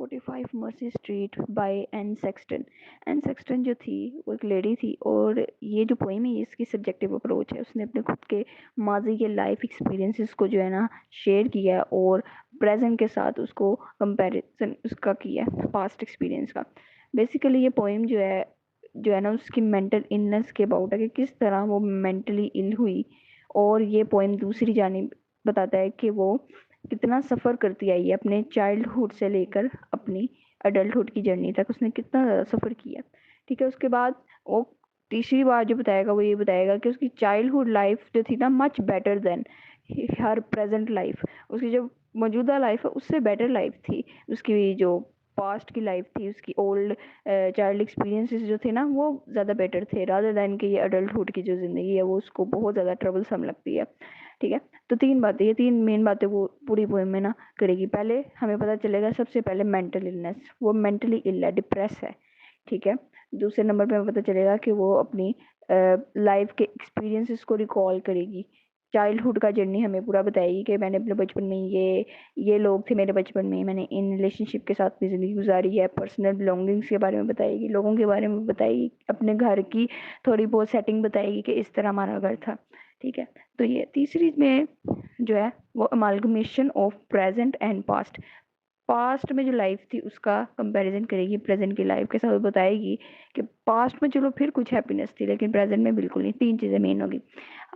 45 Mercy Street by Anne Sexton. Anne Sexton जो थी वो एक लेडी थी, और ये जो पोइम है इसकी सब्जेक्टिव अप्रोच है। उसने अपने खुद के माजी के लाइफ एक्सपीरियंसेस को जो है ना शेयर किया है, और प्रेजेंट के साथ उसको कंपैरिजन उसका किया है पास्ट एक्सपीरियंस का। बेसिकली ये पोइम जो है ना उसकी मेंटल इलनेस के अबाउट है, कि किस तरह वो मेंटली इल हुई। और ये पोइम दूसरी जानिब बताता है कि वो कितना सफ़र करती आई है अपने चाइल्डहुड से लेकर अपनी अडल्टहुड की जर्नी तक, उसने कितना ज़्यादा सफ़र किया। ठीक है, उसके बाद वो तीसरी बार जो बताएगा वो ये बताएगा कि उसकी चाइल्डहुड लाइफ जो थी ना मच बेटर देन हर प्रेजेंट लाइफ। उसकी जो मौजूदा लाइफ है उससे बेटर लाइफ थी। उसकी जो पास्ट की लाइफ थी, उसकी ओल्ड चाइल्ड एक्सपीरियंसेस जो थे ना वो ज़्यादा बेटर थे, रादर दैन कि ये अडल्टहुड की जो ज़िंदगी है वो उसको बहुत ज़्यादा ट्रबलसम लगती है। ठीक है, तो ये तीन मेन बातें वो पूरी पोएम में ना करेगी। पहले हमें पता चलेगा सबसे पहले मेंटल इलनेस, वो मेंटली इल है, डिप्रेस है। ठीक है, दूसरे नंबर पे हमें पता चलेगा कि वो अपनी लाइफ के एक्सपीरियंसेस को रिकॉल करेगी। चाइल्डहुड का जर्नी हमें पूरा बताएगी कि मैंने अपने बचपन में ये लोग थे, मेरे बचपन में मैंने इन रिलेशनशिप के साथ अपनी ज़िंदगी गुजारी है। पर्सनल बिलोंगिंग्स के बारे में बताएगी, लोगों के बारे में बताएगी, अपने घर की थोड़ी बहुत सेटिंग बताएगी कि इस तरह हमारा घर था। ठीक है, तो ये तीसरी में जो है वो amalgamation of present and past. Past में जो लाइफ थी उसका कंपैरिजन करेगी प्रेजेंट की लाइफ के साथ, और बताएगी कि पास्ट में चलो फिर कुछ हैप्पीनेस थी लेकिन प्रेजेंट में बिल्कुल नहीं। तीन चीज़ें मेन होगी।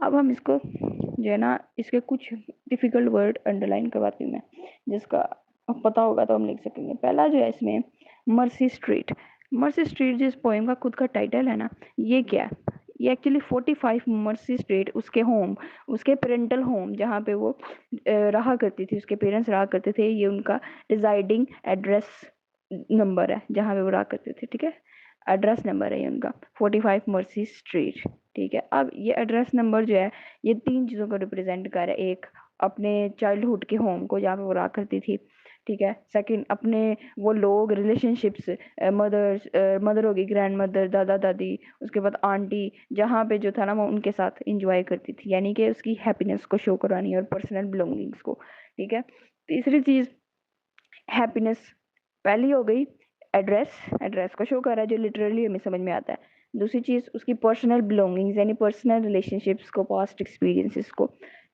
अब हम इसको जो है ना इसके कुछ डिफिकल्ट वर्ड अंडरलाइन करवाती हूँ मैं, जिसका अब पता होगा तो हम लिख सकेंगे। पहला जो है इसमें मर्सी स्ट्रीट। मर्सी स्ट्रीट जिस पोएम का खुद का टाइटल है ना, ये क्या है? ये एक्चुअली 45 मर्सी स्ट्रीट उसके होम, उसके पेरेंटल होम जहाँ पे वो रहा करती थी, उसके पेरेंट्स रहा करते थे, ये उनका रिजाइडिंग एड्रेस नंबर है जहाँ पे वो रहा करते थे। ठीक है, एड्रेस नंबर है ये उनका 45 मर्सी स्ट्रीट। ठीक है, अब ये एड्रेस नंबर जो है ये तीन चीज़ों को रिप्रेजेंट कर रहा है। एक, अपने चाइल्डहुड के होम को जहाँ पे वो रहा करती थी। ठीक है, सेकंड, अपने वो लोग रिलेशनशिप्स, मदर होगी, ग्रैंड मदर, दादा दादी, उसके बाद आंटी, जहाँ पे जो था ना वो उनके साथ इंजॉय करती थी, यानी कि उसकी हैप्पीनेस को शो करवानी है और पर्सनल बिलोंगिंग्स को। ठीक है, तीसरी चीज़ हैप्पीनेस पहली हो गई, एड्रेस, एड्रेस को शो कर रहा है जो लिटरली हमें समझ में आता है। दूसरी चीज़ उसकी पर्सनल बिलोंगिंग्स यानी पर्सनल रिलेशनशिप्स को, पास्ट एक्सपीरियंसेस को।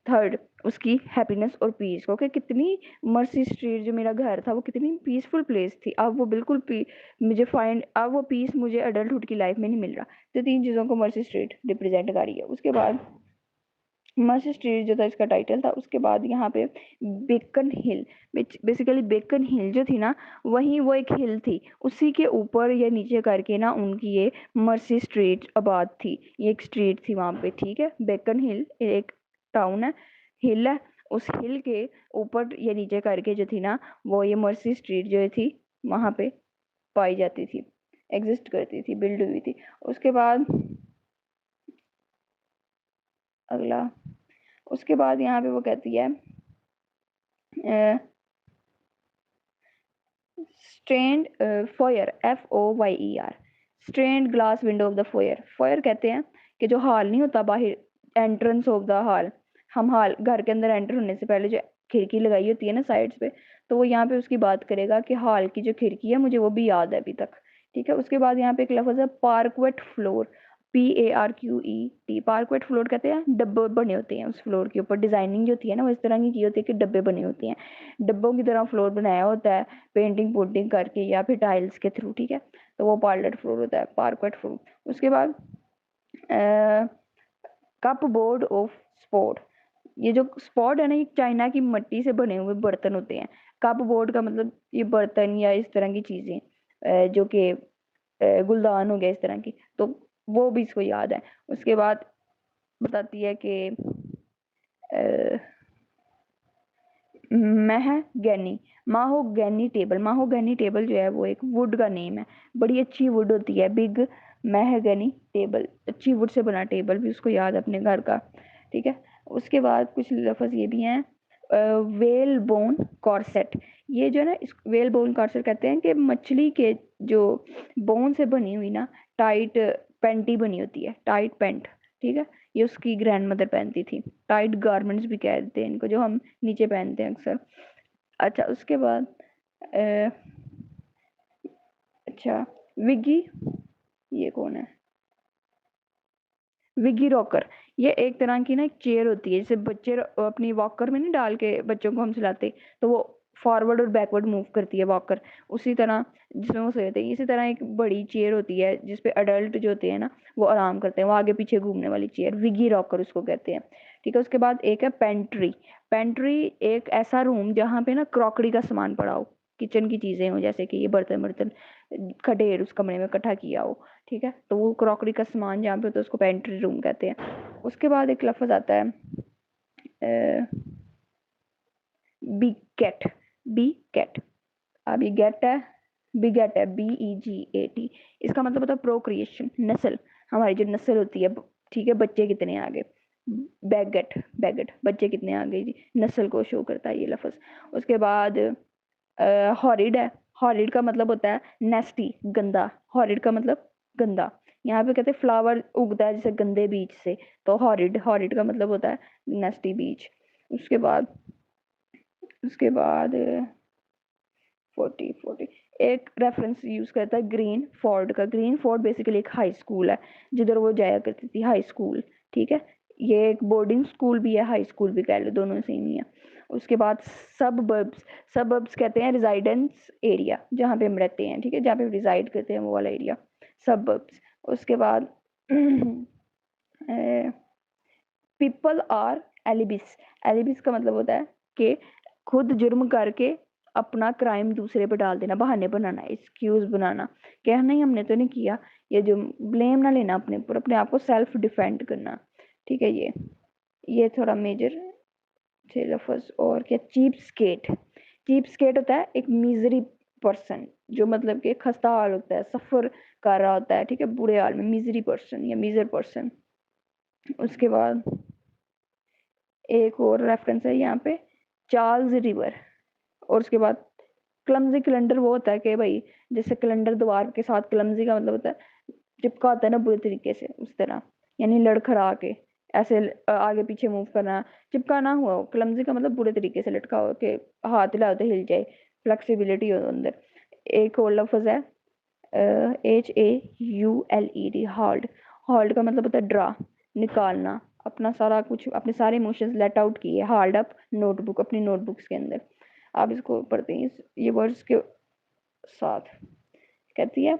थर्ड, उसकी हैप्पीनेस और पीस को, कि कितनी मर्सी स्ट्रीट जो मेरा घर था वो कितनी पीसफुल प्लेस थी, अब वो बिल्कुल मुझे फाइंड, अब वो पीस मुझे अडल्टहुड की लाइफ में नहीं मिल रहा। तो तीन चीज़ों को मर्सी स्ट्रीट रिप्रेजेंट कर रही है। उसके बाद मर्सी स्ट्रीट जो था इसका टाइटल था। उसके बाद यहाँ पे बेकन हिल, बेसिकली बेकन हिल जो थी ना वहीं वो एक हिल थी, उसी के ऊपर या नीचे करके ना उनकी ये मर्सी स्ट्रीट आबाद थी। ये एक स्ट्रीट थी वहाँ पे। ठीक है, बेकन हिल एक टाउन है, हिल है, उस हिल के ऊपर या नीचे करके जो थी ना वो ये मर्सी स्ट्रीट जो थी वहाँ पे पाई जाती थी, एग्जिस्ट करती थी, बिल्ड हुई थी। उसके बाद अगला, उसके बाद यहाँ पे वो कहती है stained foyer, FOYER, stained glass window of the foyer. Foyer कहते हैं कि जो हॉल नहीं होता बाहर, एंट्रेंस ऑफ द हॉल, हम हॉल घर के अंदर एंटर होने से पहले जो खिड़की लगाई होती है ना साइड्स पे, तो वो यहाँ पे उसकी बात करेगा कि हॉल की जो खिड़की है मुझे वो भी याद है अभी तक। ठीक है, उसके बाद यहाँ पे एक लफ्ज़ है पार्कवेट फ्लोर, PARQET, पार्कवेट फ्लोर कहते हैं डब्बे बने होते हैं उस फ्लोर के ऊपर, डिजाइनिंग जो होती है ना वो इस तरह की होती है कि डब्बे बने होते हैं, डब्बों की तरह फ्लोर बनाया होता है पेंटिंग पुटिंग करके या फिर टाइल्स के थ्रू। ठीक है, तो वो पार्लेट फ्लोर होता है, पार्कवेट फ्लोर। उसके बाद कप बोर्ड ऑफ स्पोर्ट, ये जो स्पॉट है ना ये चाइना की मिट्टी से बने हुए बर्तन होते हैं। कप बोर्ड का मतलब ये बर्तन या इस तरह की चीज़ें जो कि गुलदान हो गया इस तरह की, तो वो भी इसको याद है। उसके बाद बताती है कि महगैनी, माहोगैनी टेबल, माहोगैनी टेबल जो है वो एक वुड का नेम है, बड़ी अच्छी वुड होती है, बिग महगैनी टेबल, अच्छी वुड से बना टेबल भी उसको याद है अपने घर का। ठीक है, उसके बाद कुछ लफ्ज़ ये भी हैं, वेल बोन कॉर्सेट, ये जो है ना इस वेल बोन कॉर्सेट कहते हैं कि मछली के जो बोन से बनी हुई ना टाइट पेंटी बनी होती है, टाइट पेंट। ठीक है, ये उसकी ग्रैंड मदर पहनती थी, टाइट गारमेंट्स भी कहते हैं इनको जो हम नीचे पहनते हैं अक्सर। अच्छा, उसके बाद अच्छा, विगी, ये कौन है? विगी रॉकर, ये एक तरह की ना एक चेयर होती है, जैसे बच्चे अपनी वॉकर में नहीं डाल के बच्चों को हम सुलाते, तो वो फॉरवर्ड और बैकवर्ड मूव करती है वॉकर, उसी तरह जिसमें वो सोते हैं। इसी तरह एक बड़ी चेयर होती है जिसपे अडल्ट जो होते हैं ना वो आराम करते हैं, वो आगे पीछे घूमने वाली चेयर, विगी रॉकर उसको कहते हैं। ठीक है, उसके बाद एक है पेंट्री। पेंट्री एक ऐसा रूम जहाँ पे ना क्रॉकरी का सामान पड़ा हो, किचन की चीजें हो, जैसे कि ये बर्तन बर्तन का ढेर उस कमरे में इकट्ठा किया हो। ठीक है, तो वो क्रॉकरी का सामान जहाँ पे होता है उसको पेंट्री रूम कहते हैं। उसके बाद एक लफ्ज आता है बी कैट। बी कैट, अब ये गेट है, बिगेट है, BEGAT, इसका मतलब होता है प्रोक्रिएशन, नस्ल, हमारी जो नस्ल होती है। ठीक है, बच्चे कितने आ गए, बैगेट, बैगेट बच्चे कितने आ गए जी, नस्ल को शो करता है ये लफ्ज। उसके बाद हॉरिड है। हॉरिड का मतलब होता है नेस्टी, गंदा। हॉरिड का मतलब गंदा। यहाँ पे कहते हैं फ्लावर उगता है जैसे गंदे बीज से, तो हॉरिड, हॉरिड का मतलब होता है नेस्टी बीज। उसके बाद उसके बाद 40 एक रेफरेंस यूज करता है ग्रीन फोर्ड का। ग्रीन फोर्ड बेसिकली एक हाई स्कूल है जिधर वो जाया करती थी, हाई स्कूल। ठीक है, ये एक बोर्डिंग स्कूल भी है, हाई स्कूल भी कह लो, दोनों सेम ही है। उसके बाद सबबर्ब्स। सबबर्ब्स कहते हैं रेजिडेंस एरिया, जहाँ पे हम रहते हैं। ठीक है, जहाँ पे रिजाइड करते हैं वो वाला एरिया, सबबर्ब्स। उसके बाद पीपल आर एलिबिस। एलिबिस का मतलब होता है कि खुद जुर्म करके अपना क्राइम दूसरे पे डाल देना, बहाने बनाना, एक्सक्यूज बनाना, क्या नहीं हमने तो नहीं किया, ये जो ब्लेम ना लेना अपने ऊपर, अपने आप को सेल्फ डिफेंड करना। ठीक है, ये थोड़ा मेजर थे लफ्ज। और क्या, चीप स्केट। चीप स्केट होता है एक मिजरी पर्सन, जो मतलब कि खस्ता हाल होता है, सफर कर रहा होता है। ठीक है, बुरे हाल में, मिजरी पर्सन या मीजर पर्सन। उसके बाद एक और रेफरेंस है यहाँ पे, चार्ल्स रिवर। और उसके बाद क्लमजी कैलेंडर वो होता है कि भाई जैसे कैलेंडर दीवार के साथ, क्लमजी का मतलब होता है चिपका होता है ना बुरे तरीके से, उस तरह, यानी लड़खड़ा के ऐसे आगे पीछे मूव करना, चिपका ना हुआ। क्लमजी का मतलब बुरे तरीके से लटका हो के हाथ हिलाओ तो हिल जाए, फ्लेक्सिबिलिटी हो अंदर। एक और लफ्ज है HAULED, हॉल्ड। हॉल्ड का मतलब होता है ड्रा, निकालना, अपना सारा कुछ, अपने सारे इमोशंस लेट आउट किए, हार्ड अप नोटबुक, अपनी नोटबुक्स के अंदर। आप इसको पढ़ते हैं ये वर्ड्स के साथ। कहती है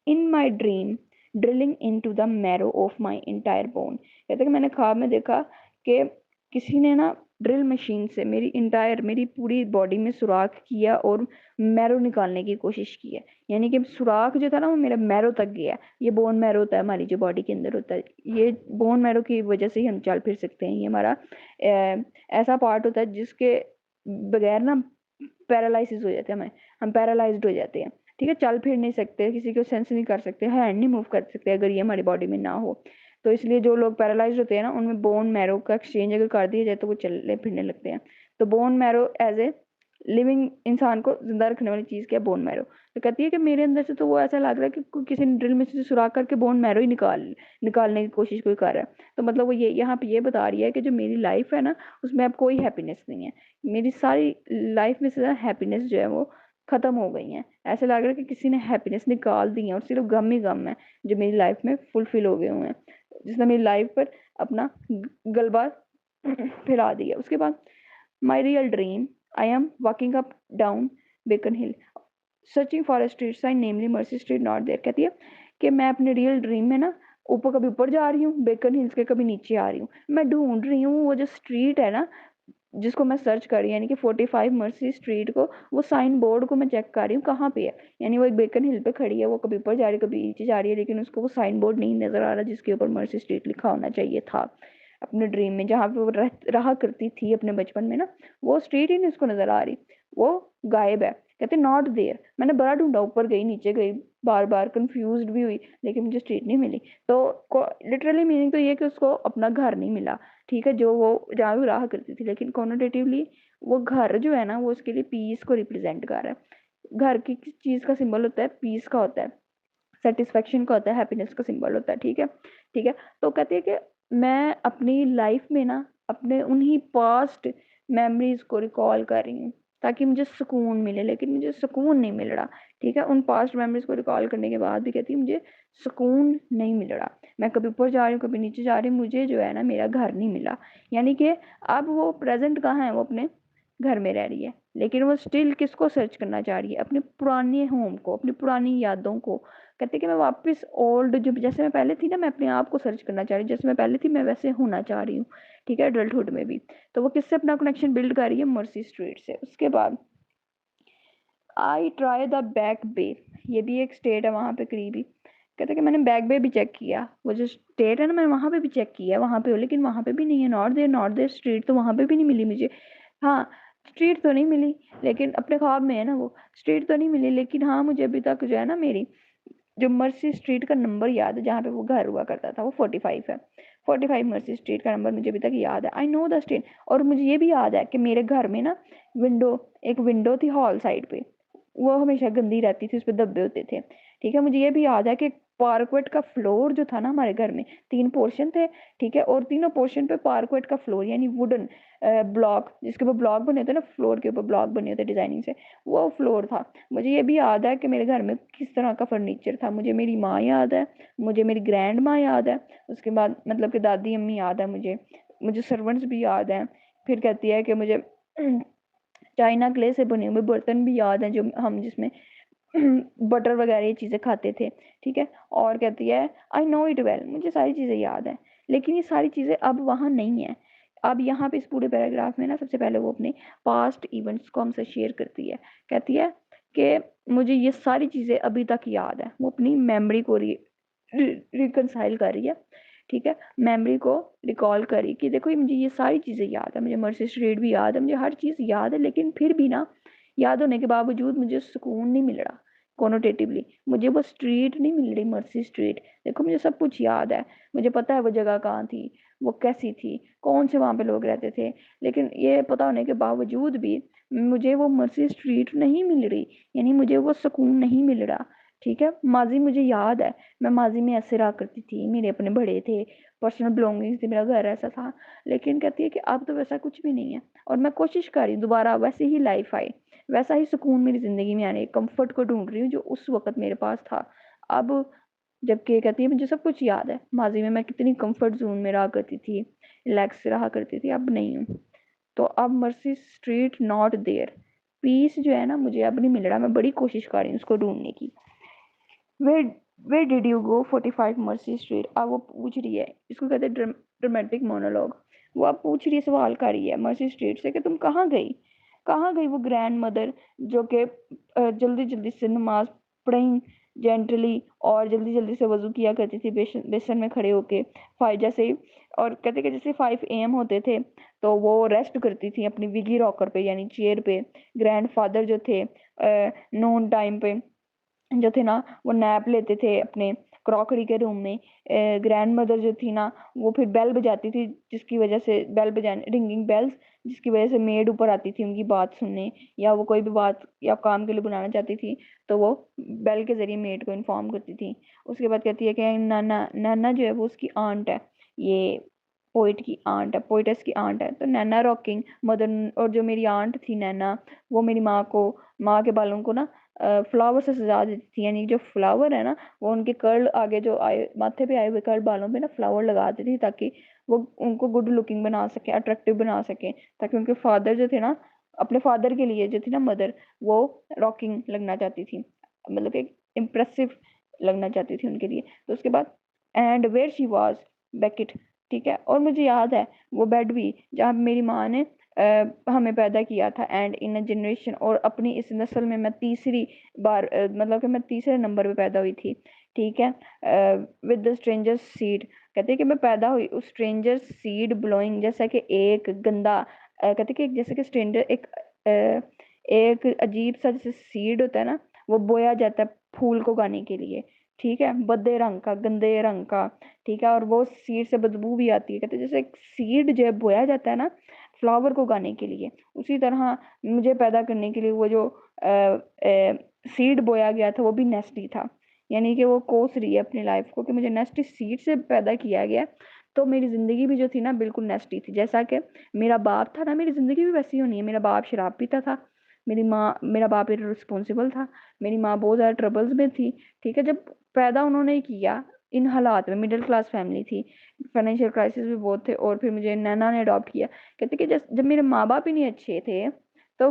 in my dream drilling into the marrow of my entire bone. कहते कि मैंने ख्वाब में देखा कि किसी ने ना ड्रिल मशीन से मेरी इंटायर, मेरी पूरी बॉडी में सुराख किया और मैरो निकालने की कोशिश की है। यानी कि सुराख जो था ना वो मेरा मैरो तक गया। ये बोन मैरो होता है हमारी जो बॉडी के अंदर होता है, ये बोन मैरो की वजह से ही हम चल फिर सकते हैं। ये हमारा ऐसा पार्ट होता है जिसके बगैर ना पैरालिसिस हो जाते हैं, हम पैरालाइज्ड हो जाते हैं। ठीक है, चल फिर नहीं सकते, किसी को सेंस नहीं कर सकते, हैंड नहीं मूव कर सकते अगर ये हमारी बॉडी में ना हो। तो इसलिए जो लोग पैरालाइज होते हैं ना उनमें बोन मैरो का एक्सचेंज अगर कर दिया जाए तो वो चलने फिरने लगते हैं। तो bone marrow as a living, इंसान को जिंदा रखने वाली चीज क्या है, बोन मैरो। तो कहती है कि मेरे अंदर से तो वो ऐसा लग रहा है कि किसी ने ड्रिल मशीन से सुराख करके बोन मैरो ही निकालने की कोशिश कोई कर रहा है। तो मतलब वो ये यहाँ पे ये बता रही है कि जो मेरी लाइफ है ना उसमें अब कोई हैप्पीनेस नहीं है, मेरी सारी लाइफ में से हैप्पीनेस जो है वो खत्म हो गई हैं। ऐसे लग रहा है कि किसी ने हैप्पीनेस निकाल दी है और सिर्फ गम ही गम है जो मेरी लाइफ में फुलफिल हो गए हुए हैं, जिसने मेरी लाइफ पर अपना गलबा फैला दिया। उसके बाद my real dream, I am walking up down Beacon Hill searching for a street sign namely Mercy Street not there. कहती है कि मैं अपने रियल ड्रीम में ना ऊपर कभी ऊपर जा रही हूँ बेकन हिल्स के, कभी नीचे आ रही हूँ, मैं ढूंढ रही हूँ वो जो स्ट्रीट है ना जिसको मैं सर्च कर रही हूँ, यानी कि 45 मर्सी स्ट्रीट को, वो साइन बोर्ड को मैं चेक कर रही हूँ कहाँ पे है। यानी वो एक बेकन हिल पे खड़ी है, वो कभी ऊपर जा रही है कभी नीचे जा रही है, लेकिन उसको वो साइन बोर्ड नहीं नजर आ रहा जिसके ऊपर मर्सी स्ट्रीट लिखा होना चाहिए था। अपने ड्रीम में जहाँ पे वो रहा करती थी अपने बचपन में ना, वो स्ट्रीट ही नहीं उसको नजर आ रही, वो गायब है। कहते नॉट देयर, मैंने बड़ा ढूंढा, ऊपर गई नीचे गई, बार बार कंफ्यूज भी हुई, लेकिन मुझे स्ट्रीट नहीं मिली। तो लिटरली मीनिंग तो ये कि उसको अपना घर नहीं मिला। ठीक है, जो वो जहाँ भी रहा करती थी, लेकिन कॉनोटेटिवली वो घर जो है ना वो उसके लिए पीस को रिप्रेजेंट कर रहा है। घर की किस चीज का सिंबल होता है, पीस का होता है, सेटिस्फेक्शन का होता है, हैप्पीनेस का सिंबल होता है। ठीक है, ठीक है। तो कहती है कि मैं अपनी लाइफ में ना अपने उन्हीं पास्ट मेमोरीज को रिकॉल कर रही हूँ, ताकि मुझे सुकून मिले, लेकिन मुझे सुकून नहीं मिल रहा। ठीक है, उन पास्ट मेमोरीज को रिकॉल करने के बाद भी कहती है मुझे सुकून नहीं मिल रहा। मैं कभी ऊपर जा रही हूँ, कभी नीचे जा रही हूँ, मुझे जो है ना मेरा घर नहीं मिला। यानी कि अब वो प्रेजेंट कहाँ है, वो अपने घर में रह रही है, लेकिन वो स्टिल किसको सर्च करना चाह रही है, अपने पुराने होम को, अपनी पुरानी यादों को। कहते कि मैं वापस ओल्ड, जो जैसे मैं पहले थी ना, मैं अपने आप को सर्च करना चाह रही हूँ, जैसे मैं पहले थी मैं वैसे होना चाह रही हूँ। ठीक है, एडल्टहुड में भी। तो वो किससे अपना कनेक्शन बिल्ड कर रही है, मर्सी स्ट्रीट से। उसके बाद आई ट्राई द बैक बे, ये भी एक स्टेट है वहां पे करीबी। कहते कि मैंने बैक बे भी चेक किया, वो जो स्टेट है ना, मैंने वहां पे भी चेक किया, वहां पे हो, लेकिन वहां पे भी नहीं है। नॉट देयर स्ट्रीट, तो वहां पे भी नहीं मिली मुझे। हाँ, स्ट्रीट तो नहीं मिली, लेकिन अपने ख्वाब में है ना वो स्ट्रीट तो नहीं मिली, लेकिन हाँ मुझे अभी तक जो है ना मेरी जो मर्सी स्ट्रीट का नंबर याद है, जहाँ पे वो घर हुआ करता था, वो 45 है। 45 मर्सी स्ट्रीट का नंबर मुझे अभी तक याद है। I know the street. और मुझे ये भी याद है कि मेरे घर में ना विंडो, एक विंडो थी हॉल साइड पे, वो हमेशा गंदी रहती थी, उस पर धब्बे होते थे। ठीक है, मुझे ये भी याद है कि पार्कवेट का फ्लोर जो था ना हमारे घर में, 3 पोर्शन थे। ठीक है, और तीनों पोर्शन पे पार्कवेट का फ्लोर, यानी वुडन ब्लॉक, जिसके ऊपर ब्लॉक बने होते ना, फ्लोर के ऊपर ब्लॉक बने होते डिजाइनिंग से, वो फ्लोर था। मुझे ये भी याद है कि मेरे घर में किस तरह का फर्नीचर था। मुझे मेरी माँ याद है, मुझे मेरी ग्रैंड माँ याद है, उसके बाद मतलब कि दादी अम्मी याद है मुझे, मुझे सर्वेंट्स भी याद हैं। फिर कहती है कि मुझे चाइना क्ले से बने हुए बर्तन भी याद हैं, जो हम जिसमें बटर वगैरह ये चीज़ें खाते थे। ठीक है, और कहती है आई नो इट वेल, मुझे सारी चीज़ें याद हैं, लेकिन ये सारी चीज़ें अब वहाँ नहीं है। अब यहाँ पे इस पूरे पैराग्राफ में ना सबसे पहले वो अपने पास्ट इवेंट्स को हमसे शेयर करती है। कहती है कि मुझे ये सारी चीज़ें अभी तक याद है। वो अपनी मेमोरी को रिकनसाइल कर रही है। ठीक है, मेमोरी को रिकॉल करी कि देखो मुझे ये सारी चीज़ें याद है, मुझे मर्सी स्ट्रीट भी याद है, मुझे हर चीज़ याद है, लेकिन फिर भी ना याद होने के बावजूद मुझे सुकून नहीं मिल रहा। कोनोटेटिवली मुझे वो स्ट्रीट नहीं मिल रही, मर्सी स्ट्रीट। देखो मुझे सब कुछ याद है, मुझे पता है वो जगह कहाँ थी, वो कैसी थी, कौन से वहाँ पे लोग रहते थे, लेकिन ये पता होने के बावजूद भी मुझे वो मर्सी स्ट्रीट नहीं मिल रही, यानी मुझे वो सुकून नहीं मिल रहा। ठीक है, माजी मुझे याद है, मैं माजी में ऐसे रहा करती थी, मेरे अपने बड़े थे, पर्सनल बिलोंगिंग्स थी, मेरा घर ऐसा था। लेकिन कहती है कि अब तो वैसा कुछ भी नहीं है, और मैं कोशिश कर रही हूँ दोबारा वैसे ही लाइफ आए, वैसा ही सुकून मेरी जिंदगी में आने, कंफर्ट को ढूंढ रही हूँ जो उस वक्त मेरे पास था। अब जबकि कहती है मुझे सब कुछ याद है, माजी में मैं कितनी कंफर्ट जोन में रहा करती थी, रिलैक्स रहा करती थी, अब नहीं हूँ। तो अब Mercy Street not there, piece जो है ना मुझे अब नहीं मिल रहा, मैं बड़ी कोशिश कर रही हूँ उसको ढूंढने की। Where where did you go 45 Mercy Street, अब वो पूछ रही है, इसको कहते हैं ड्रामेटिक मोनोलॉग। वो अब पूछ रही है, सवाल कर रही है मर्सी स्ट्रीट से कि तुम कहाँ गई, कहाँ गई वो ग्रैंड मदर जो कि जल्दी जल्दी से नमाज पढ़ी जेंटली, और जल्दी जल्दी से वजू किया करती थी बेसन में खड़े होके, 5 जैसे ही, और कहते कि जैसे 5 AM होते थे तो वो रेस्ट करती थी अपनी विगी रॉकर पे, यानी चेयर पे। ग्रैंड फादर जो थे नोन टाइम पे जो थे ना, वो नैप लेते थे अपने क्रॉकरी के रूम में। ग्रैंड मदर जो थी ना, वो फिर बेल बजाती थी, जिसकी वजह से बेल बजाने, रिंगिंग बेल्स, जिसकी वजह से मेड ऊपर आती थी उनकी बात सुनने, या वो कोई भी बात या काम के लिए बुलाना चाहती थी, तो वो बेल के जरिए मेड को इन्फॉर्म करती थी। उसके बाद कहती है कि नाना, नाना जो है वो उसकी आंट है, ये पोइट की आंट है, पोइटस की आंट है, तो नैना रॉकिंग मदर। और जो मेरी आंट थी नैना, वो मेरी माँ को, माँ के बालों को ना फ्लावर से सजा देती थी, यानी जो फ्लावर है ना, वो उनके कर्ल आगे जो आए माथे पे आए हुए कर्ल बालों पे ना फ्लावर लगा देती थी, ताकि वो उनको गुड लुकिंग बना सके, अट्रैक्टिव बना सके, ताकि उनके फादर जो थे ना, अपने फादर के लिए जो थी ना मदर, वो रॉकिंग लगना चाहती थी, मतलब एक इम्प्रेसिव लगना चाहती थी उनके लिए। तो उसके बाद एंड वेयर शी वाज बेकिट। ठीक है, और मुझे याद है वो बेड भी जहाँ मेरी माँ ने हमें पैदा किया था, एंड इन अ जनरेशन, और अपनी इस नस्ल में मैं तीसरी बार मतलब कि मैं तीसरे नंबर पे पैदा हुई थी। ठीक है, विद द स्ट्रेंजर सीड, कहते हैं कि मैं पैदा हुई उस स्ट्रेंजर सीड ब्लोइंग, जैसा कि एक गंदा कहते हैं कि जैसे कि स्ट्रेंजर एक अजीब सा जैसे सीड होता है ना, वो बोया जाता है फूल को उगाने के लिए। ठीक है, बदे रंग का, गंदे रंग का। ठीक है, और वो सीड से बदबू भी आती है। कहते हैं जैसे एक सीड जो है बोया जाता है ना फ्लावर को उगाने के लिए, उसी तरह मुझे पैदा करने के लिए वो जो सीड बोया गया था वो भी नेस्टी था। यानी कि वो कोस रही है अपनी लाइफ को कि मुझे नेस्टी सीड से पैदा किया गया। तो मेरी जिंदगी भी जो था ना, बिल्कुल नेस्टी थी, जैसा कि मेरा बाप था ना, मेरी जिंदगी भी वैसी ही होनी है। मेरा बाप शराब पीता था, 4 बच्चे थे, 4 बच्चों में से 1 बच्चा मैं थी। ठीक है, 4 बच्चे थे, 4 बच्चों में से 1 बच्चा मैं थी। ठीक है, और मेरी जिंदगी भी जो थी ना बिल्कुल नेस्टी थी, जैसा कि मेरा बाप था ना, मेरी जिंदगी भी वैसी होनी है। मेरा बाप शराब पीता था, मेरी माँ, मेरा बाप इररिस्पॉन्सिबल था, मेरी माँ बहुत ज़्यादा ट्रबल्स में थी, ठीक है। जब पैदा उन्होंने किया इन हालात में, मिडिल क्लास फैमिली थी, फाइनेंशियल क्राइसिस भी बहुत थे, और फिर मुझे नैना ने अडॉप्ट किया। कहते कि जब मेरे माँ बाप ही नहीं अच्छे थे तो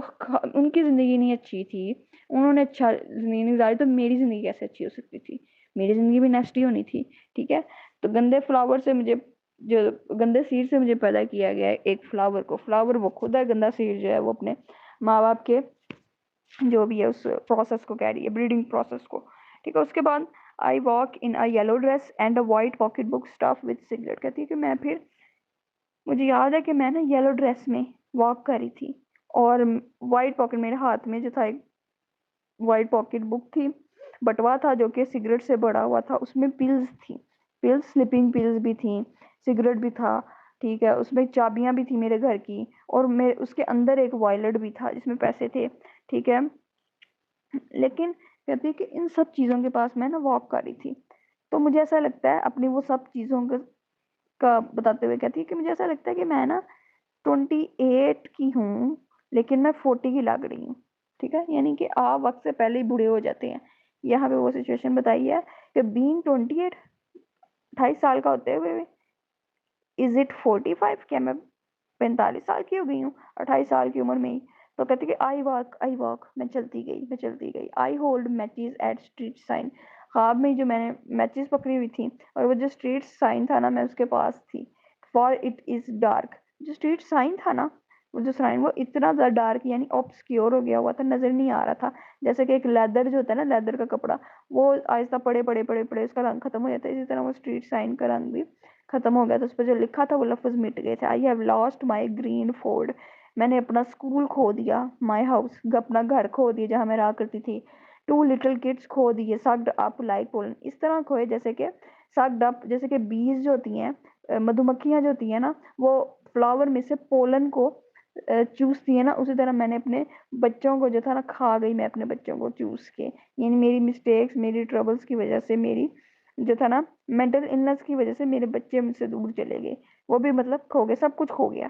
उनकी ज़िंदगी नहीं अच्छी थी, उन्होंने अच्छा ज़िंदगी नहीं गुजारी, तो मेरी ज़िंदगी कैसे अच्छी हो सकती थी? मेरी ज़िंदगी भी नेस्टी होनी थी, ठीक है। तो गंदे फ्लावर से मुझे, जो गंदे सीड से मुझे पैदा किया गया है एक फ्लावर को, फ्लावर वो खुद है, गंदा सीड जो है वो अपने माँ बाप के जो भी है उस प्रोसेस को कह रही है, ब्रीडिंग प्रोसेस को, ठीक है। उसके बाद I walk in a yellow dress and a white pocket book stuff with cigarette. कहती है कि मैं फिर, मुझे याद है कि मैं ना येलो ड्रेस में वॉक कर रही थी, और वाइट पॉकेट मेरे हाथ में जो था, एक वाइट पॉकेट बुक थी, बटवा था जो कि सिगरेट से बड़ा हुआ था, उसमें पिल्स थी, पिल्स, स्लीपिंग पिल्स भी थी, सिगरेट भी था, ठीक है। उसमें चाबियां भी थी मेरे घर की, और मेरे उसके अंदर एक वॉलेट भी था जिसमें पैसे थे, ठीक है। लेकिन कहती है कि इन सब चीज़ों के पास मैं ना वॉक कर रही थी, तो मुझे ऐसा लगता है अपनी वो सब चीज़ों का बताते हुए, कहती है कि मुझे ऐसा लगता है कि मैं ना 28 की हूँ, लेकिन मैं 40 की लग रही हूँ, ठीक है। यानी कि आप वक्त से पहले ही बूढ़े हो जाते हैं। यहाँ पे वो सिचुएशन बताई है कि बीइंग 28, 28 साल का होते हुए, इज इट 45, क्या मैं 45 साल की हो गई हूँ 28 साल की उम्र में ही? तो कहती कि आई वॉक, मैं चलती गई, मैं चलती गई। I hold matches at street sign. ख्वाब में जो मैंने मैचेस पकड़ी हुई थी, और वो जो स्ट्रीट साइन था ना, मैं उसके पास थी। For it is dark. जो स्ट्रीट साइन था ना, वो जो साइन, वो इतना ज़्यादा डार्क, यानी ऑब्सक्योर हो गया हुआ था, नजर नहीं आ रहा था। जैसे कि एक लेदर जो होता है ना, लेदर का कपड़ा, वो आहिस्ता पड़े पड़े पड़े पड़े उसका रंग खत्म हो जाता है, इसी तरह वो स्ट्रीट साइन का रंग भी खत्म हो गया था। उस पर जो लिखा था वो लफ्ज मिट गए थे। I have lost my green Ford. मैंने अपना स्कूल खो दिया, माई हाउस, अपना घर खो दिया जहाँ मैं रहा करती थी। टू लिटिल किड्स खो दिए, सक्ड अप लाइक पोलन। इस तरह खोए जैसे कि सक्ड अप, जैसे कि बीज जो होती हैं, मधुमक्खियां जो होती हैं ना, वो फ्लावर में से पोलन को चूसती है ना, उसी तरह मैंने अपने बच्चों को जो था ना, खा गई मैं अपने बच्चों को चूस के। यानी मेरी मिस्टेक्स, मेरी ट्रबल्स की वजह से, मेरी जो था ना मेंटल इलनेस की वजह से, मेरे बच्चे मुझसे दूर चले गए, वो भी मतलब खो गए, सब कुछ खो गया।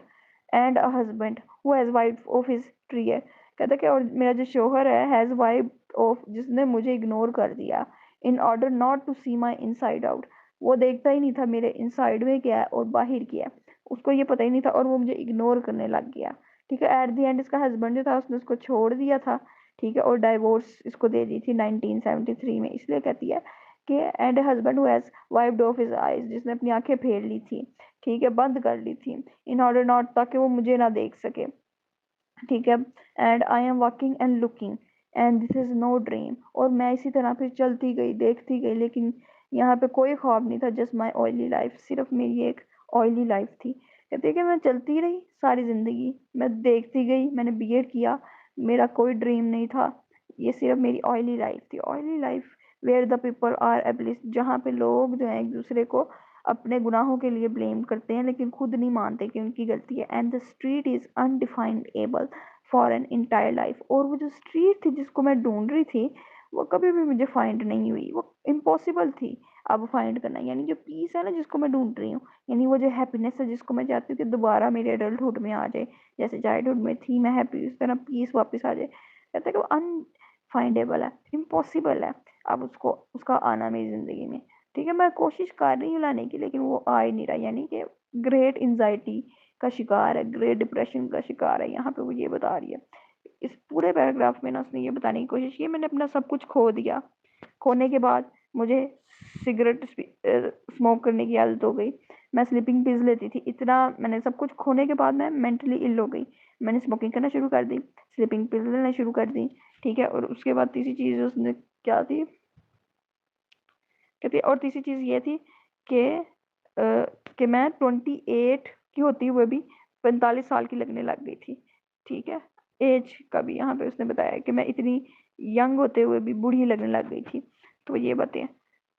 And a husband who has wife of his tree है। कहता कि और मेरा जो शोहर है, हैज वाइफ ऑफ, जिसने मुझे इग्नोर कर दिया, in order not to see my inside out. वो देखता ही नहीं था मेरे इनसाइड में क्या है और बाहर क्या है, उसको ये पता ही नहीं था, और वो मुझे इग्नोर करने लग गया, ठीक है। एट द एंड इसका हस्बैंड जो था उसने उसको छोड़ दिया था, ठीक है, और डाइवोर्स इसको दे दी थी 1973 में। इसलिए कहती है कि and husband who has wiped off his eyes, जिसने अपनी आंखें फेर ली थी, ठीक है, बंद कर ली थी, इन ऑर्डर नॉट, ताकि वो मुझे ना देख सके, ठीक है। And I am walking and looking and this is no dream. और मैं इसी तरह फिर चलती गई, देखती गई, लेकिन यहाँ पे कोई ख्वाब नहीं था, जस्ट माई ऑयली लाइफ, सिर्फ मेरी एक ऑयली लाइफ थी। कहते हैं कि मैं चलती रही सारी जिंदगी, मैं देखती गई, मैंने बीएड किया, मेरा कोई ड्रीम नहीं था, ये सिर्फ मेरी ऑयली लाइफ थी। Oily life where the people are एब्लिस, जहाँ पे लोग जो है एक दूसरे को अपने गुनाहों के लिए ब्लेम करते हैं, लेकिन खुद नहीं मानते कि उनकी गलती है। And the street is undefined able for an entire life. और वो जो स्ट्रीट थी जिसको मैं ढूंढ रही थी, वो कभी भी मुझे फाइंड नहीं हुई, वो इम्पॉसिबल थी अब फाइंड करना। यानी जो पीस है ना जिसको मैं ढूंढ रही हूँ, यानी वो जो हैप्पीनेस है जिसको मैं चाहती हूँ कि दोबारा मेरे एडल्टहुड में आ जाए, जैसे चाइल्डहुड में थी मैं हैप्पी, उस तरह पीस वापस आ जाए। कहते हैं कि वो अनफाइंडेबल है, इम्पॉसिबल है अब उसको, उसका आना मेरी जिंदगी में, ठीक है। मैं कोशिश कर रही हूँ लाने की, लेकिन वो आ ही नहीं रहा। यानी कि ग्रेट एंजाइटी का शिकार है, ग्रेट डिप्रेशन का शिकार है, यहाँ पे वो ये बता रही है। इस पूरे पैराग्राफ में ना उसने ये बताने की कोशिश की, मैंने अपना सब कुछ खो दिया, खोने के बाद मुझे सिगरेट स्मोक करने की आदत हो गई, मैं स्लीपिंग पिल्स लेती थी, इतना मैंने सब कुछ खोने के बाद मैं मेंटली इल हो गई, मैंने स्मोकिंग करना शुरू कर दी, स्लीपिंग पिल्स लेना शुरू कर दी, ठीक है। और उसके बाद तीसरी चीज़ उसने क्या थी, कहती और तीसरी चीज़ ये थी कि कि मैं 28 की होती हुए भी 45 साल की लगने लग गई थी, ठीक है। एज का भी यहाँ पे उसने बताया कि मैं इतनी यंग होते हुए भी बूढ़ी लगने लग गई थी, तो ये बातें।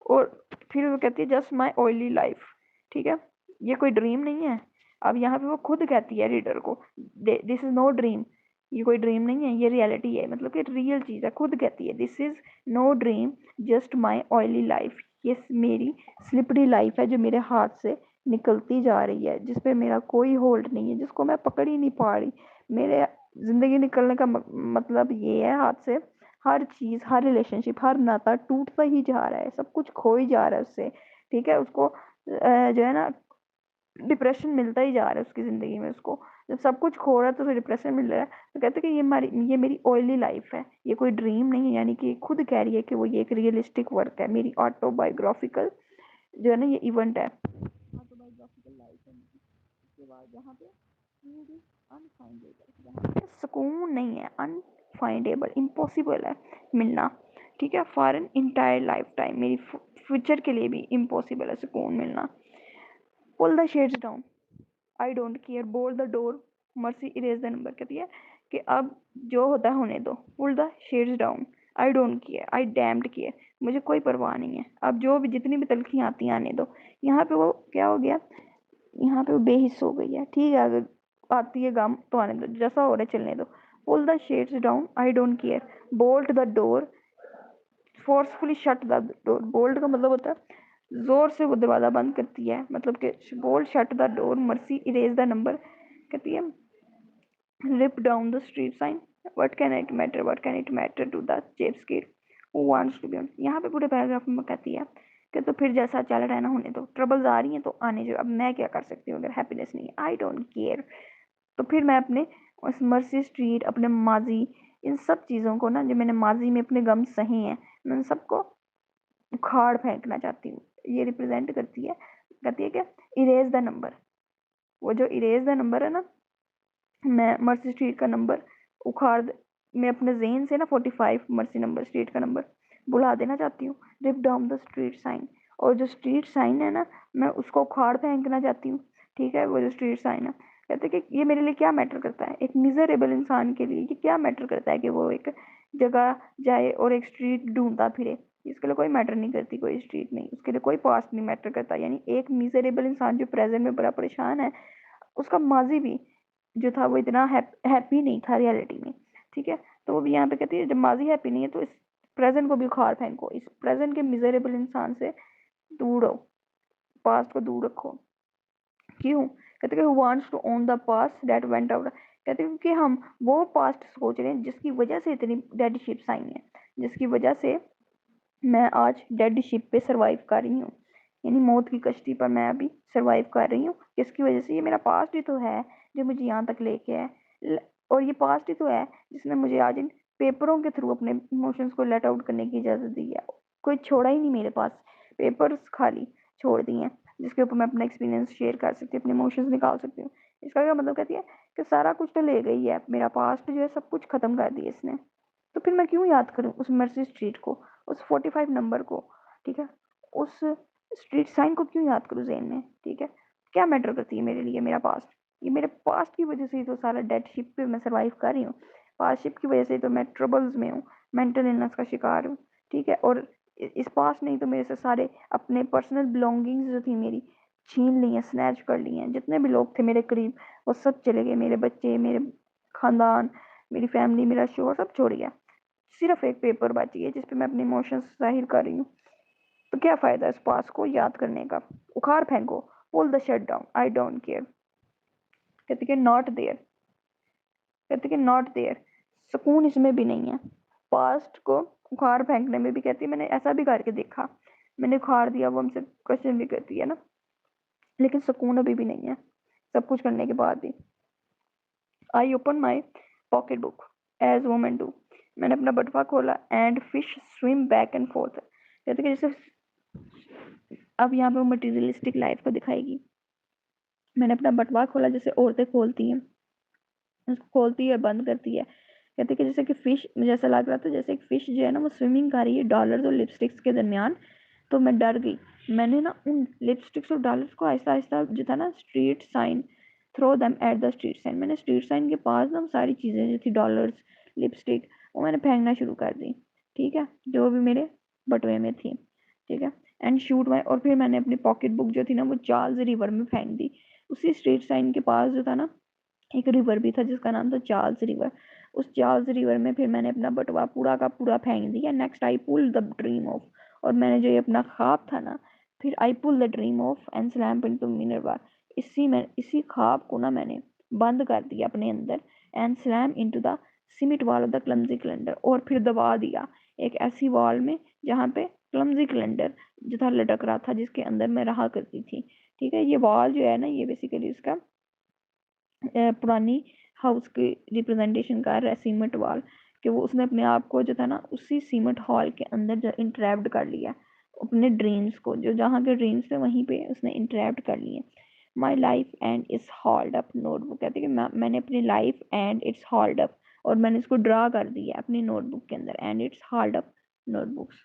और फिर वो कहती है जस्ट माई ऑयली लाइफ, ठीक है, ये कोई ड्रीम नहीं है। अब यहाँ पे वो खुद कहती है रीडर को, दिस इज नो ड्रीम, ये कोई ड्रीम नहीं है, ये रियलिटी है, मतलब कि रियल चीज़ है। खुद कहती है this is no dream, just my oily life, ये मेरी स्लिपरी लाइफ है जो मेरे हाथ से निकलती जा रही है, जिस पे मेरा कोई होल्ड नहीं है, जिसको मैं पकड़ ही नहीं पा रही। मेरे जिंदगी निकलने का मतलब ये है हाथ से, हर चीज, हर रिलेशनशिप, हर नाता टूटता ही जा रहा है, सब कुछ खो ही जा रहा है उससे। ठीक है, उसको जो है ना डिप्रेशन मिलता ही जा रहा है उसकी जिंदगी में। उसको जब सब कुछ खो रहा है तो उसे डिप्रेशन मिल रहा है। तो कहते हैं कि ये मेरी ऑयली लाइफ है, ये कोई ड्रीम नहीं है। यानी कि खुद कह रही है कि वो ये एक रियलिस्टिक वर्क है, मेरी ऑटोबायोग्राफिकल जो है ना ये इवेंट है, ऑटोबायोग्राफिकल लाइफ है मेरी। उसके बाद जहाँ पे अनफाइंडेबल, जहाँ पे सुकून नहीं है, अनफाइंडेबल, इम्पॉसिबल है मिलना। ठीक है, for an entire life time, मेरी फ्यूचर के लिए भी इम्पॉसिबल है सुकून मिलना। Pull the shades down, I don't care, bolt the door, Mercy erase the number. कहती है कि अब जो होता है होने दो, pull the shades down, I don't care, I damned care, मुझे कोई परवाह नहीं है, अब जो भी जितनी भी तलखियाँ आती हैं आने दो। यहाँ पे वो क्या हो गया, यहाँ पे वो बेहिस हो गई है। ठीक है, अगर आती है गम तो आने दो, जैसा हो रहा है चलने दो। Pull the shades down, I don't care, bolt the door, forcefully shut the door. Bolt का मतलब होता है जोर से वो दरवाजा बंद करती है, मतलब कि bolt shut the door, Mercy erase the number. कहती है rip down the street sign, what can it matter, what can it matter to the cheapskate who wants to be on. यहाँ पे पूरे पैराग्राफ में कहती है कि तो फिर जैसा चल रहा है ना होने दो, ट्रबल्स आ रही हैं तो आने दो, अब मैं क्या कर सकती हूँ अगर हैप्पीनेस नहीं है, आई डोंट केयर। तो फिर मैं अपने उस मर्सी स्ट्रीट, अपने माजी, इन सब चीज़ों को ना, जो मैंने माजी में अपने गम सहे हैं, मैं उन सबको उखाड़ फेंकना चाहती हूँ। ये रिप्रेजेंट करती है, कहती है कि इरेज द नंबर, वो जो इरेज द नंबर है ना, मैं मर्सी स्ट्रीट का नंबर उखाड़, मैं अपने जहन से ना 45 मर्सी नंबर स्ट्रीट का नंबर बुला देना चाहती हूँ। Rip down the street sign, और जो स्ट्रीट साइन है ना, मैं उसको उखाड़ फेंकना चाहती हूँ। ठीक है, वो जो स्ट्रीट साइन है, कहते हैं कि ये मेरे लिए क्या मैटर करता है, एक मिजरेबल इंसान के लिए ये क्या मैटर करता है कि वो एक जगह जाए और एक स्ट्रीट ढूंढता फिरे। इसके लिए कोई मैटर नहीं करती कोई स्ट्रीट, नहीं उसके लिए कोई पास्ट नहीं मैटर करता। यानी एक मिजरेबल इंसान जो प्रेजेंट में बड़ा परेशान है, उसका माजी भी जो था वो इतना हैप्पी नहीं था रियलिटी में। ठीक है, तो वो भी यहाँ पे कहती है जब माजी हैप्पी नहीं है तो इस प्रेजेंट को भी उखाड़ फेंको, इस प्रेजेंट के मिजरेबल इंसान से दूर रहो, पास्ट को दूर रखो। क्यों, कहते हैं wants to own the past that went out. कहते हैं कि हम वो पास्ट सोच रहे हैं जिसकी वजह से इतनी डेड शिप्स आई हैं, जिसकी वजह से मैं आज डेड शिप पे सरवाइव कर रही हूँ, यानी मौत की कश्ती पर मैं अभी सरवाइव कर रही हूँ। इसकी वजह से ये मेरा पास्ट ही तो है जो मुझे यहाँ तक लेके है, और ये पास्ट ही तो है जिसने मुझे आज इन पेपरों के थ्रू अपने इमोशंस को लेट आउट करने की इजाज़त दी है। कोई छोड़ा ही नहीं मेरे पास, पेपर्स खाली छोड़ दिए हैं जिसके ऊपर मैं अपना एक्सपीरियंस शेयर कर सकती हूँ, अपने इमोशंस निकाल सकती हूँ। इसका क्या मतलब, कहती है कि सारा कुछ तो ले गई है, मेरा पास्ट जो है सब कुछ खत्म कर दिया इसने, तो फिर मैं क्यों याद करूँ उस मर्सी स्ट्रीट को, उस 45 नंबर को। ठीक है, उस स्ट्रीट साइन को क्यों याद करूँ ज़हन में। ठीक है, क्या मैटर करती है मेरे लिए मेरा पास्ट, ये मेरे पास्ट की वजह से ही तो सारा डेड शिप पे मैं सर्वाइव कर रही हूँ, पास्ट शिप की वजह से तो मैं ट्रबल्स में हूँ, मेंटल इलनेस का शिकार हूँ। ठीक है, और इस पास्ट ने तो मेरे से सारे अपने पर्सनल बिलोंगिंग्स जो थी मेरी छीन ली हैं, स्नैच कर ली हैं। जितने भी लोग थे मेरे करीब वो सब चले गए, मेरे बच्चे, मेरे खानदान, मेरी फैमिली, मेरा शोहर सब छोड़ गया, सिर्फ एक पेपर बची है जिस पे मैं अपने इमोशंस जाहिर कर रही हूँ। तो क्या फ़ायदा इस पास को याद करने का, उखाड़ फेंको, pull the shut down, I don't care. कहते कि नॉट देयर, कहते कि नॉट देयर, सुकून इसमें भी नहीं है। पास्ट को उखाड़ फेंकने में भी कहती है मैंने ऐसा भी करके देखा, मैंने उखाड़ दिया, वो हमसे क्वेश्चन भी करती है ना, लेकिन सुकून अभी भी नहीं है सब कुछ करने के बाद भी। I open my pocket book as women do, मैंने अपना बटुआ खोला and fish swim back and forth. कहते कि जैसे अब यहाँ पे वो मटीरियलिस्टिक लाइफ को दिखाएगी। मैंने अपना बटुआ खोला जैसे औरतें खोलती हैं, उसको खोलती है बंद करती है। कहते कि जैसे कि फिश, मुझे ऐसा लग रहा था जैसे एक फिश जो है ना वो स्विमिंग कर रही है डॉलर्स और लिपस्टिक्स के दरमियान। तो मैं डर गई, मैंने ना उन लिपस्टिक्स और डॉलर्स को आहिस्ता आहिस्ता जो था ना street sign, throw them at the street sign, मैंने स्ट्रीट साइन के पास ना सारी चीज़ें जो थी डॉलर्स, लिपस्टिक, वो मैंने फेंकना शुरू कर दी। ठीक है, जो भी मेरे बटुए में थी। ठीक है, एंड शूट माई, और फिर मैंने अपनी पॉकेट बुक जो थी ना वो चार्ल्स रिवर में फेंक दी। उसी स्ट्रीट साइन के पास जो था ना एक रिवर भी था जिसका नाम था चार्ल्स रिवर। उस चार्ल्स रिवर में फिर मैंने अपना बटुआ पूरा का पूरा फेंक दिया। Next I pull the dream off, और मैंने जो ये अपना ख्वाब था ना, फिर I pull the dream off and slump into Minerva, इसी ख्वाब को ना मैंने बंद कर दिया अपने अंदर। And slam into the cement wall of the clumsy calendar, और फिर दबा दिया एक ऐसी वॉल में जहाँ पे क्लमजी कैलेंडर जो था लटक रहा था, जिसके अंदर मैं रहा करती थी। ठीक है, ये वॉल जो है ना, ये बेसिकली उसका पुरानी हाउस की रिप्रेजेंटेशन कर रहा है, सीमेंट वॉल, कि वो उसने अपने आप को जो था ना उसी सीमेंट हॉल के अंदर इंट्रैप्ड कर लिया, अपने ड्रीम्स को, जो जहाँ के ड्रीम्स थे वहीं पे उसने इंट्रैप्ड कर लिए। My life and it's hold up notebook, कहते हैं कि मैंने अपनी life and it's hold up, और मैंने इसको ड्रा कर दिया अपनी नोटबुक के अंदर, and it's hold up notebooks.